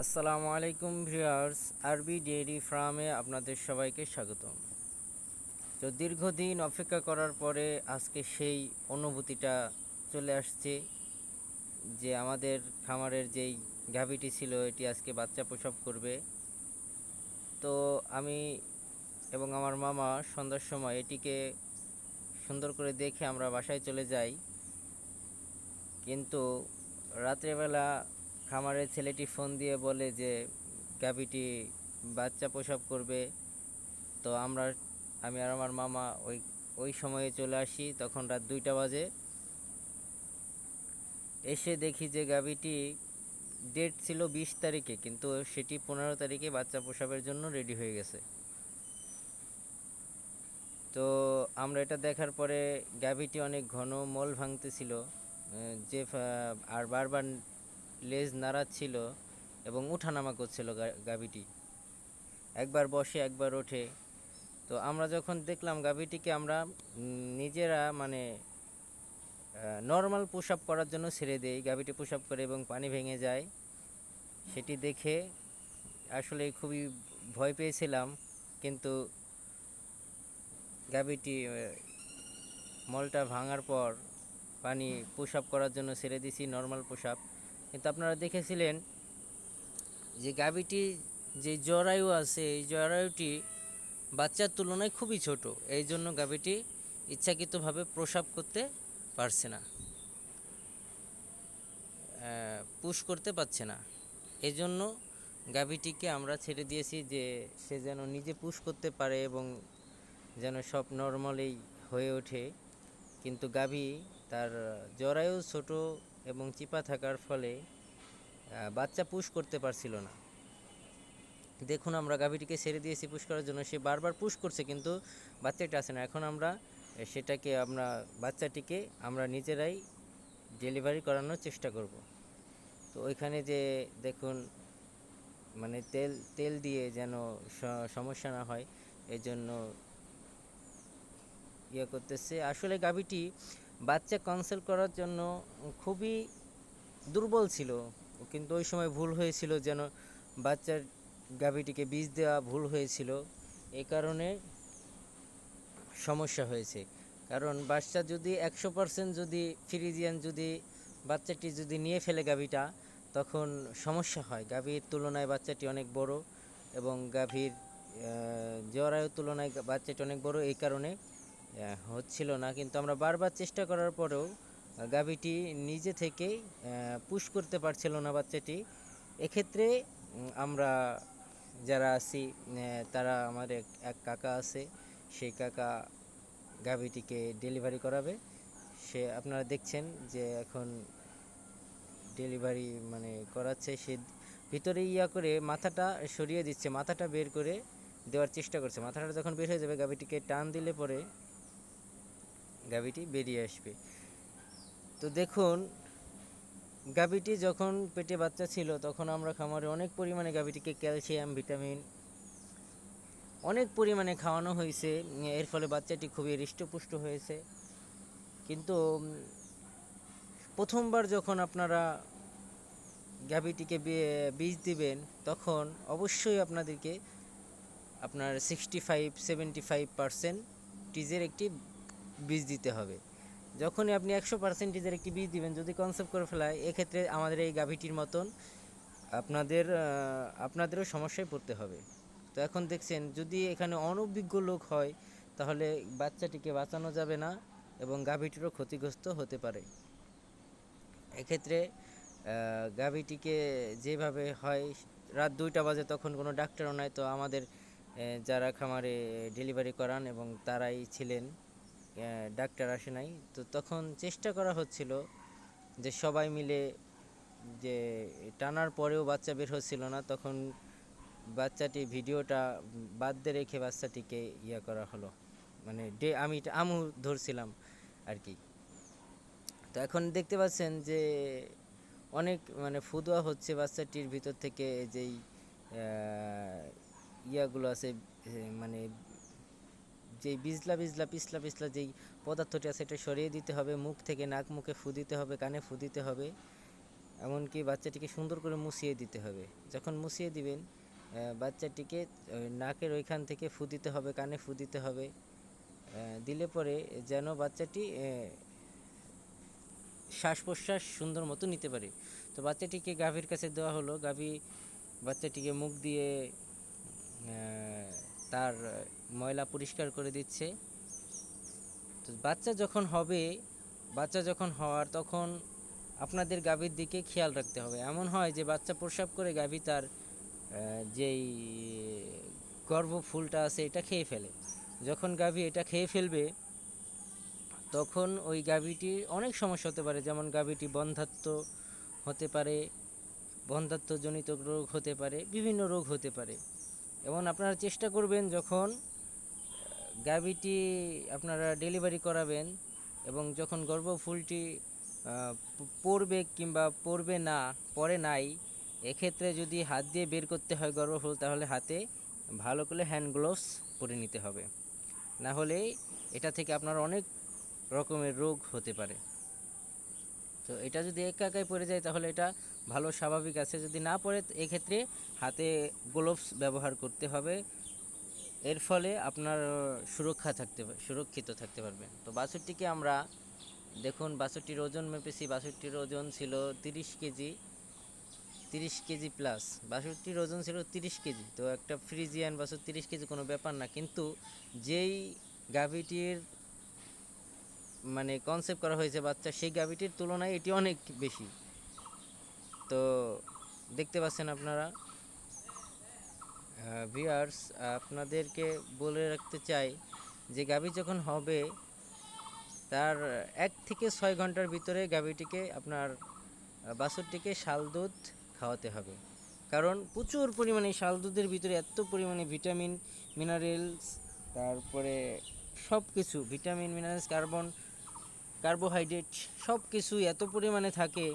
আসসালামু আলাইকুম ভিউয়ার্স, আরবি ডেইরি ফার্মে আপনাদের সবাইকে স্বাগতম। তো দীর্ঘদিন অপেক্ষা করার পরে আজকে সেই অনুভূতিটা চলে আসছে যে আমাদের খামারের যেই গাভীটি ছিল এটি আজকে বাচ্চা প্রসব করবে। তো আমি এবং আমার মামা সন্ধ্যার সময় এটিকে সুন্দর করে দেখে আমরা বাসায় চলে যাই, কিন্তু রাত্রেবেলা খামারের ছেলেটি ফোন দিয়ে বলে যে গাভীটি বাচ্চা প্রসব করবে। তো আমি আর আমার মামা ওই সময়ে চলে আসি, তখন রাত 2টা বাজে। এসে দেখি যে গাভীটি ডেট ছিল 20 তারিখে, কিন্তু সেটি 15 তারিখে বাচ্চা প্রসবের জন্য রেডি হয়ে গেছে। তো আমরা এটা দেখার পরে গাভীটি অনেক ঘন মল ভাঙতেছিল, যে আর বারবার লেজ নাড়াচ্ছিল এবং উঠানামা করছিল গাভীটি, একবার বসে একবার ওঠে। তো আমরা যখন দেখলাম গাভীটিকে আমরা নিজেরা মানে নর্মাল পুশ আপ করার জন্য ছেড়ে দেই, গাভীটি পুশ আপ করে এবং পানি ভেঙে যায়। সেটি দেখে আসলে খুবই ভয় পেয়েছিলাম, কিন্তু গাভীটি মলটা ভাঙার পর পানি পুশ আপ করার জন্য ছেড়ে দিছি, নর্মাল পুশ আপ। কিন্তু আপনারা দেখেছিলেন যে গাভীটি যে জরায়ু আছে, এই জরায়ুটি বাচ্চার তুলনায় খুবই ছোট, এই জন্য গাভীটি ইচ্ছাকৃতভাবে প্রসাব করতে পারছে না, পুশ করতে পারছে না। এজন্য গাভীটিকে আমরা ছেড়ে দিয়েছি যে সে যেন নিজে পুশ করতে পারে এবং যেন সব নর্মালি হয়ে ওঠে। কিন্তু গাভী তার জরায়ু ছোট এবং চিপা থাকার ফলে বাচ্চা পুশ করতে পারছিল না। দেখুন, আমরা গাভীটিকে ছেড়ে দিয়েছি পুশ করার জন্য, সে বারবার পুশ করছে কিন্তু বাচ্চাটা আসে না। এখন আমরা বাচ্চাটিকে আমরা নিজেরাই ডেলিভারি করানোর চেষ্টা করব। তো ওইখানে যে দেখুন, মানে তেল দিয়ে যেন সমস্যা না হয় এই জন্য করতেছে। আসলে গাভীটি বাচ্চা কনসেল করার জন্য খুবই দুর্বল ছিল, কিন্তু ওই সময় ভুল হয়েছিল, যেন বাচ্চার গাভীটিকে বীজ দেওয়া ভুল হয়েছিল, এই কারণে সমস্যা হয়েছে। কারণ বাচ্চা যদি 100% যদি ফ্রিজিয়ান যদি বাচ্চাটি যদি নিয়ে ফেলে গাভীটা, তখন সমস্যা হয়। গাভীর তুলনায় বাচ্চাটি অনেক বড় এবং গাভীর জরায়ুর তুলনায় বাচ্চাটি অনেক বড়, এই কারণে হচ্ছিল না। কিন্তু আমরা বারবার চেষ্টা করার পরেও গাভীটি নিজে থেকেই পুশ করতে পারছিল না বাচ্চাটি। এক্ষেত্রে আমরা যারা আছি, তারা আমার এক কাকা আছে, সেই কাকা গাভীটিকে ডেলিভারি করাবে। সে আপনারা দেখছেন যে এখন ডেলিভারি মানে করাচ্ছে, সে ভিতরে করে মাথাটা সরিয়ে দিচ্ছে, মাথাটা বের করে দেওয়ার চেষ্টা করছে। মাথাটা যখন বের হয়ে যাবে, গাভীটিকে টান দিলে পরে গাভীটি বেরিয়ে আসবে। তো দেখুন, গাভীটি যখন পেটে বাচ্চা ছিল তখন আমরা খামারে অনেক পরিমাণে গাভীটিকে ক্যালসিয়াম, ভিটামিন অনেক পরিমাণে খাওয়ানো হয়েছে। এর ফলে বাচ্চাটি খুবই হৃষ্টপুষ্ট হয়েছে। কিন্তু প্রথমবার যখন আপনারা গাভীটিকে বীজ দিবেন, তখন অবশ্যই আপনাদেরকে আপনার 65-75% টিজের একটি বীজ দিতে হবে। যখনই আপনি 100%-এর একটি বীজ দিবেন, যদি কনসেপ্ট করে ফেলায়, এক্ষেত্রে আমাদের এই গাভীটির মতন আপনাদেরও সমস্যায় পড়তে হবে। তো এখন দেখছেন, যদি এখানে অনভিজ্ঞ লোক হয় তাহলে বাচ্চাটিকে বাঁচানো যাবে না এবং গাভীটিরও ক্ষতিগ্রস্ত হতে পারে। এক্ষেত্রে গাভীটিকে যেভাবে হয়, রাত 2টা বাজে, তখন কোনো ডাক্তারও নাই, তো আমাদের যারা খামারে ডেলিভারি করান এবং তারাই ছিলেন, ডাক্তার আসে নাই। তো তখন চেষ্টা করা হচ্ছিল যে সবাই মিলে, যে টানার পরেও বাচ্চা বের হচ্ছিল না, তখন বাচ্চাটি ভিডিওটা বাদ দিয়ে রেখে বাচ্চাটিকে করা হলো, মানে আমি আমু ধরছিলাম আর কি। তো এখন দেখতে পাচ্ছেন যে অনেক মানে ফুদোয়া হচ্ছে বাচ্চাটির ভিতর থেকে, যেই ইয়াগুলো আছে, মানে যেই বিজলা বিজলা পিছলা পিছলা যেই পদার্থটি আছে, এটা সরিয়ে দিতে হবে। মুখ থেকে নাক মুখে ফু দিতে হবে, কানে ফু দিতে হবে। এমনকি বাচ্চাটিকে সুন্দর করে মুছিয়ে দিতে হবে। যখন মুছিয়ে দিবেন বাচ্চাটিকে নাকের ওইখান থেকে ফু দিতে হবে, কানে ফু দিতে হবে, দিলে পরে যেন বাচ্চাটি শ্বাস প্রশ্বাস সুন্দর মতো নিতে পারে। তো বাচ্চাটিকে গাভীর কাছে দেওয়া হলো, গাভী বাচ্চাটিকে মুখ দিয়ে তার ময়লা পরিষ্কার করে দিচ্ছে। তো বাচ্চা যখন হওয়ার তখন আপনাদের গাভীর দিকে খেয়াল রাখতে হবে। এমন হয় যে বাচ্চা প্রস্রাব করে গাভী তার যেই গর্ভফুলটা আছে এটা খেয়ে ফেলে। যখন গাভী এটা খেয়ে ফেলবে তখন ওই গাভীটির অনেক সমস্যা হতে পারে, যেমন গাভীটি বন্ধ্যাত্ব হতে পারে, বন্ধ্যাত্বজনিত রোগ হতে পারে, বিভিন্ন রোগ হতে পারে। এবং আপনারা চেষ্টা করবেন যখন গাভীটি আপনারা ডেলিভারি করাবেন এবং যখন গর্ভফুলটি পড়বে কিংবা পড়বে না, পড়ে নাই, এক্ষেত্রে যদি হাত দিয়ে বের করতে হয় গর্ভফুল, তাহলে হাতে ভালো করে হ্যান্ড গ্লোভস পরে নিতে হবে, না হলে এটা থেকে আপনার অনেক রকমের রোগ হতে পারে। তো এটা যদি একাই পড়ে যায় তাহলে এটা ভালো স্বাভাবিক আছে, যদি না পড়ে এক্ষেত্রে হাতে গ্লোভস ব্যবহার করতে হবে। এর ফলে আপনার সুরক্ষিত থাকতে পারবেন। তো বাছুরটিকে আমরা দেখুন, বাছুরটির ওজন মেপেছি, বাছুরটির ওজন ছিল 30 কেজি প্লাস। বাছুরটির ওজন ছিল 30 কেজি। তো একটা ফ্রিজিয়ান বাছুর 30 কেজি কোনো ব্যাপার না, কিন্তু যেই গাভীটির মানে কনসেপ্ট করা হয়েছে বাচ্চা, সেই গাভীটির তুলনায় এটি অনেক বেশি। তো দেখতে পাচ্ছেন আপনারা ভিউয়ার্স, আপনাদেরকে বলে রাখতে চাই যে গাভী যখন হবে তার 1 থেকে 6 ঘন্টার ভিতরে গাভীটিকে আপনার বাছুরটিকে শাল দুধ খাওয়াতে হবে। কারণ প্রচুর পরিমাণে শাল দুধের ভিতরে এত পরিমাণে ভিটামিন, মিনারেলস, তারপরে সব কিছু ভিটামিন, মিনারেলস, কার্বোহাইড্রেট সব কিছুই এত পরিমাণে থাকে।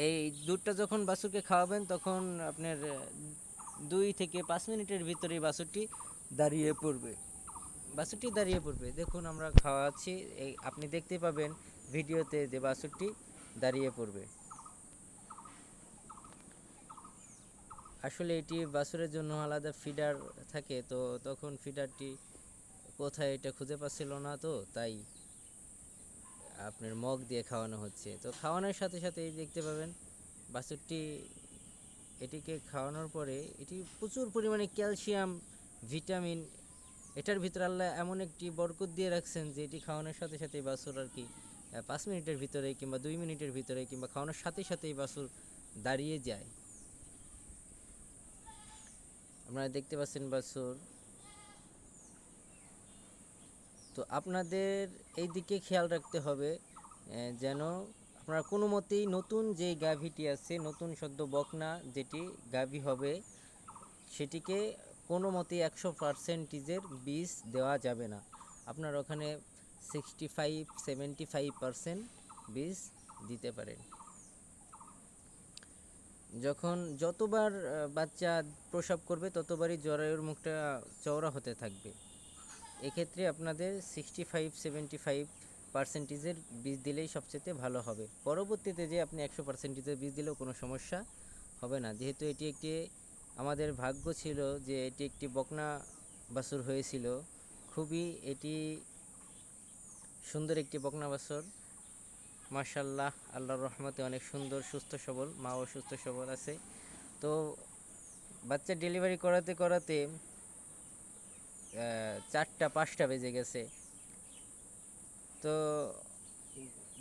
এই দুধটা যখন বাছুরকে খাওয়াবেন তখন আপনার 2 থেকে 5 মিনিটের ভিতরেই বাছুরটি দাঁড়িয়ে পড়বে। দেখুন আমরা খাওয়াচ্ছি, আপনি দেখতে পাবেন ভিডিওতে যে বাছুরটি দাঁড়িয়ে পড়বে। আসলে এটি বাছুরের জন্য আলাদা ফিডার থাকে, তো তখন ফিডারটি কোথায় এটা খুঁজে পাচ্ছিল না, তো তাই আপনার মগ দিয়ে খাওয়ানো হচ্ছে। তো খাওয়ানোর সাথে সাথেই দেখতে পাবেন বাছুরটি, এটিকে খাওয়ানোর পরে এটি প্রচুর পরিমাণে ক্যালসিয়াম, ভিটামিন, এটার ভিতরে আল্লাহ এমন একটি বরকত দিয়ে রাখছেন যে এটি খাওয়ানোর সাথে সাথেই বাছুর আর কি 5 মিনিটের ভিতরে কিংবা 2 মিনিটের ভিতরে কিংবা খাওয়ানোর সাথে সাথেই বাছুর দাঁড়িয়ে যায়। আপনারা দেখতে পাচ্ছেন বাছুর। তো আপনাদের এই দিকে খেয়াল রাখতে হবে যেন আপনারা কোনো মতেই নতুন যে গাভীটি আছে, নতুন সদ্য বকনা যেটি গাভী হবে, সেটিকে কোনো মতেই 100%-এর বীজ দেওয়া যাবে না। আপনার ওখানে 65-75% বীজ দিতে পারেন। যখন যতবার বাচ্চা প্রসব করবে ততবারই জরায়ুর মুখটা চওড়া হতে থাকবে। এক্ষেত্রে আপনাদের 65-75%-এর বীজ দিলেই সবচেয়ে ভালো হবে। পরবর্তীতে যে আপনি 100%-এর বীজ দিলেও কোনো সমস্যা হবে না, যেহেতু এটি একটি আমাদের ভাগ্য ছিল যে এটি একটি বকনা বাছুর হয়েছিল। খুবই এটি সুন্দর একটি বকনা বাছুর, মাশাআল্লাহ, আল্লাহর রহমতে অনেক সুন্দর, সুস্থ সবল, মাও সুস্থ সবল আছে। তো বাচ্চা ডেলিভারি করাতে করাতে 4টা-5টা বেজে গেছে। তো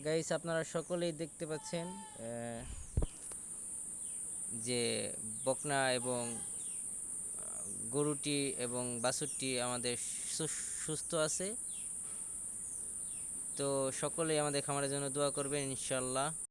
গাইস, আপনারা সকলেই দেখতে পাচ্ছেন যে বকনা এবং গরুটি এবং বাছুরটি আমাদের সুস্থ আছে। তো সকলেই আমাদের খামারের জন্য দোয়া করবেন ইনশাআল্লাহ।